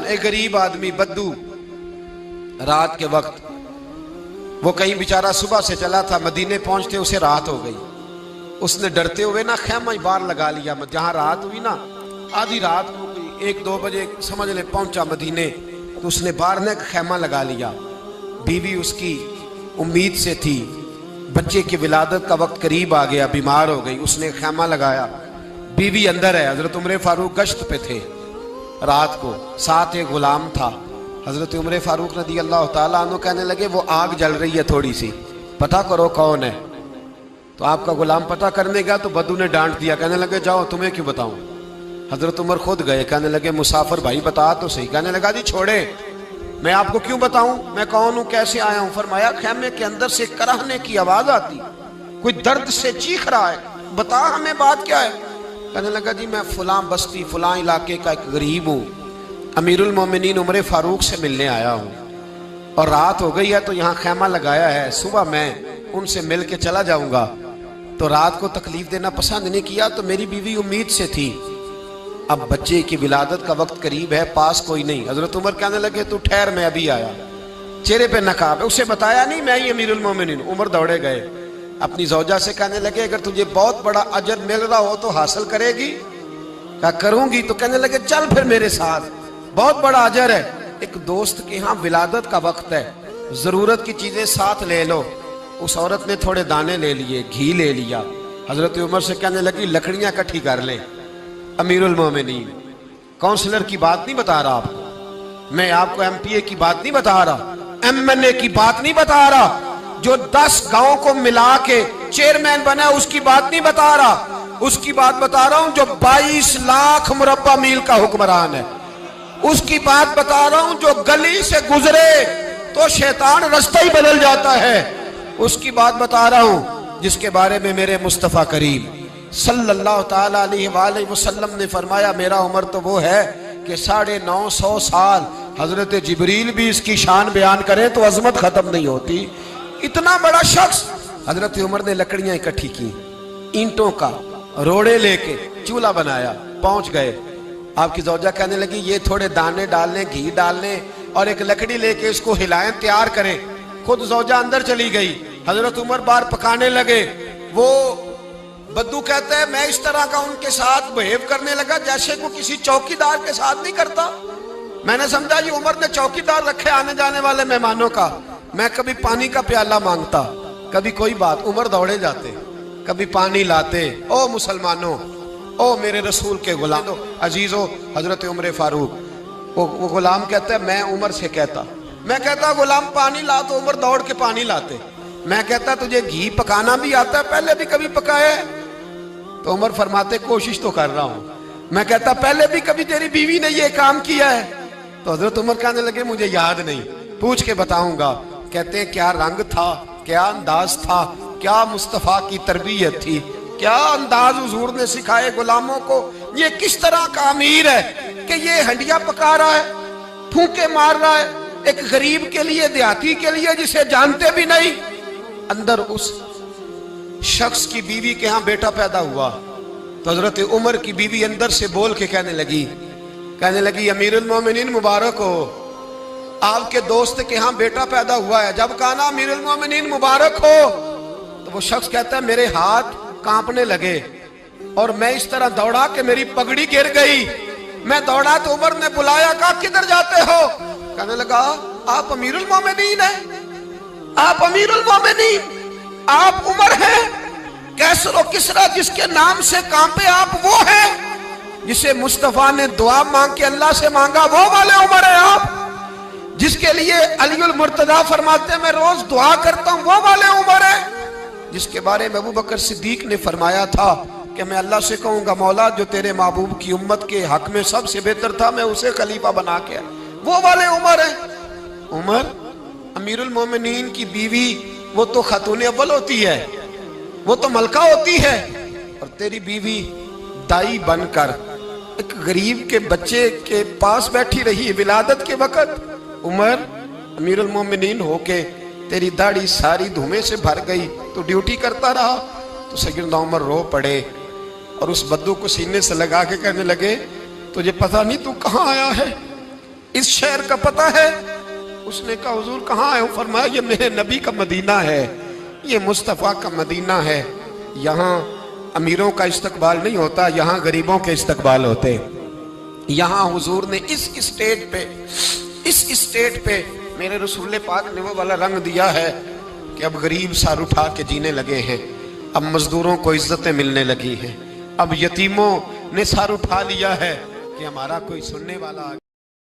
ایک غریب آدمی بدو رات کے وقت وہ کہیں بیچارہ صبح سے چلا تھا، مدینے پہنچتے اسے رات ہو گئی. اس نے ڈرتے ہوئے نا خیمہ باہر لگا لیا. جہاں رات ہوئی نا آدھی رات ہو گئی، 1-2 بجے سمجھ لے پہنچا مدینے، تو اس نے باہر نے خیمہ لگا لیا. بیوی اس کی امید سے تھی، بچے کی ولادت کا وقت قریب آ گیا، بیمار ہو گئی. اس نے خیمہ لگایا، بیوی اندر ہے. حضرت عمر فاروق گشت پہ تھے رات کو، ساتھ ایک غلام تھا. حضرت عمر فاروق رضی اللہ تعالیٰ عنہ کہنے لگے وہ آگ جل رہی ہے تھوڑی سی، پتہ کرو کون ہے. تو آپ کا غلام پتہ کرنے گیا تو بدو نے ڈانٹ دیا، کہنے لگے جاؤ تمہیں کیوں بتاؤں. حضرت عمر خود گئے، کہنے لگے مسافر بھائی بتا تو صحیح. کہنے لگا جی چھوڑے، میں آپ کو کیوں بتاؤں، میں کون ہوں، کیسے آیا ہوں. فرمایا خیمے کے اندر سے کراہنے کی آواز آتی، کوئی درد سے چیخ رہا ہے، بتا ہمیں بات کیا ہے. کہنے لگا جی میں فلاں بستی فلاں علاقے کا ایک غریب ہوں، امیر المومنین عمر فاروق سے ملنے آیا ہوں، اور رات ہو گئی ہے تو یہاں خیمہ لگایا ہے، صبح میں ان سے مل کے چلا جاؤں گا. تو رات کو تکلیف دینا پسند نہیں کیا، تو میری بیوی امید سے تھی، اب بچے کی ولادت کا وقت قریب ہے، پاس کوئی نہیں. حضرت عمر کہنے لگے تو ٹھہر میں ابھی آیا. چہرے پہ نقاب ہے، اسے بتایا نہیں میں ہی امیر المومنین. عمر دوڑے گئے، اپنی زوجہ سے کہنے لگے اگر تجھے بہت بڑا اجر مل رہا ہو تو حاصل کرے گی. کہا کروں گی. تو کہنے لگے چل پھر میرے ساتھ، بہت بڑا اجر ہے. ایک دوست کے ہاں ولادت کا وقت ہے، ضرورت کی چیزیں ساتھ لے لو. اس عورت نے تھوڑے دانے لے لیے، گھی لے لیا. حضرت عمر سے کہنے لگی لکڑیاں اکٹھی کر لیں. امیر المومنین کونسلر کی بات نہیں بتا رہا آپ کو، میں آپ کو ایم پی اے کی بات نہیں بتا رہا، ایم این اے کی بات نہیں بتا رہا، جو 10 گاؤں کو ملا کے چیئرمین بنا اس کی بات نہیں بتا رہا. اس کی بات بتا رہا ہوں جو 22 لاکھ مربع میل کا حکمران ہے. اس کی بات بتا رہا ہوں جو گلی سے گزرے تو شیطان رستہ ہی بدل جاتا ہے. اس کی بات بتا رہا ہوں جس کے بارے میں میرے مصطفیٰ کریم صلی اللہ تعالیٰ علیہ وآلہ وسلم نے فرمایا میرا عمر تو وہ ہے کہ 950 سال حضرت جبریل بھی اس کی شان بیان کریں تو عظمت ختم نہیں ہوتی. اتنا بڑا شخص. حضرت عمر نے لکڑیاں اکٹھی کی، اینٹوں کا روڑے لے کے چولہا بنایا، پہنچ گئے. آپ کی زوجہ کہنے لگی یہ تھوڑے دانے ڈالنے، گھی ڈالنے اور ایک لکڑی لے کے اس کو ہلائیں، تیار کریں. خود زوجہ اندر چلی گئی. حضرت عمر باہر پکانے لگے. وہ بدو کہتا ہے میں اس طرح کا ان کے ساتھ بہیو کرنے لگا جیسے کو کسی چوکیدار کے ساتھ نہیں کرتا. میں نے سمجھا یہ عمر نے چوکیدار رکھے آنے جانے والے مہمانوں کا. میں کبھی پانی کا پیالہ مانگتا، کبھی کوئی بات، عمر دوڑے جاتے، کبھی پانی لاتے. او مسلمانوں، او میرے رسول کے غلام عزیزو. حضرت عمر فاروق وہ غلام کہتا ہے میں عمر سے کہتا، میں کہتا غلام پانی لا تو عمر دوڑ کے پانی لاتے. میں کہتا تجھے گھی پکانا بھی آتا ہے، پہلے بھی کبھی پکایا ہے؟ تو عمر فرماتے کوشش تو کر رہا ہوں. میں کہتا پہلے بھی کبھی تیری بیوی نے یہ کام کیا ہے؟ تو حضرت عمر کہنے لگے مجھے یاد نہیں، پوچھ کے بتاؤں گا. کہتے ہیں کیا رنگ تھا، کیا انداز تھا، کیا مصطفیٰ کی تربیت تھی، کیا انداز حضور نے سکھائے غلاموں کو. یہ کس طرح کا امیر ہے کہ یہ ہنڈیاں پکا رہا ہے، پھونکے مار رہا ہے ایک غریب کے لیے، دیہاتی کے لیے جسے جانتے بھی نہیں. اندر اس شخص کی بیوی کے ہاں بیٹا پیدا ہوا تو حضرت عمر کی بیوی اندر سے بول کے کہنے لگی امیر المومنین مبارک ہو، آپ کے دوست کے ہاں بیٹا پیدا ہوا ہے. جب کہا نا امیر المومنین مبارک ہو تو وہ شخص کہتا ہے میرے ہاتھ کانپنے لگے اور میں اس طرح دوڑا کہ میری پگڑی گر گئی. میں دوڑا تو عمر نے بلایا، کہا کدھر جاتے ہو؟ کہنے لگا آپ امیر المومنین ہیں، آپ امیر المومنین، آپ عمر ہیں. کیسر و کسرا جس کے نام سے کانپے آپ وہ ہیں جسے مصطفیٰ نے دعا مانگ کے اللہ سے مانگا، وہ والے عمر ہیں آپ. جس کے لیے علی المرتضیٰ فرماتے ہیں میں روز دعا کرتا ہوں، وہ والے عمر ہیں. جس کے بارے میں ابو بکر صدیق نے فرمایا تھا کہ میں اللہ سے کہوں گا مولا جو تیرے محبوب کی امت کے حق میں سب سے بہتر تھا میں اسے خلیفہ بنا کے، وہ والے عمر ہیں. عمر امیر المومنین کی بیوی وہ تو خاتون اول ہوتی ہے، وہ تو ملکہ ہوتی ہے، اور تیری بیوی دائی بن کر ایک غریب کے بچے کے پاس بیٹھی رہی ولادت کے وقت. عمر امیر المومنین ہو کے تیری داڑھی ساری دھومے سے بھر گئی تو ڈیوٹی کرتا رہا. تو سیدنا عمر رو پڑے اور اس بدو کو سینے سے لگا کے کہنے لگے تجھے پتہ نہیں تو کہاں آیا ہے؟ اس شہر کا پتہ ہے؟ اس نے کہا حضور کہاں ہے؟ فرمایا یہ میرے نبی کا مدینہ ہے، یہ مصطفیٰ کا مدینہ ہے، یہاں امیروں کا استقبال نہیں ہوتا، یہاں غریبوں کے استقبال ہوتے۔ یہاں حضور نے اس اسٹیٹ پہ میرے رسول پاک نے وہ والا رنگ دیا ہے کہ اب غریب سر اٹھا کے جینے لگے ہیں، اب مزدوروں کو عزتیں ملنے لگی ہیں، اب یتیموں نے سر اٹھا لیا ہے کہ ہمارا کوئی سننے والا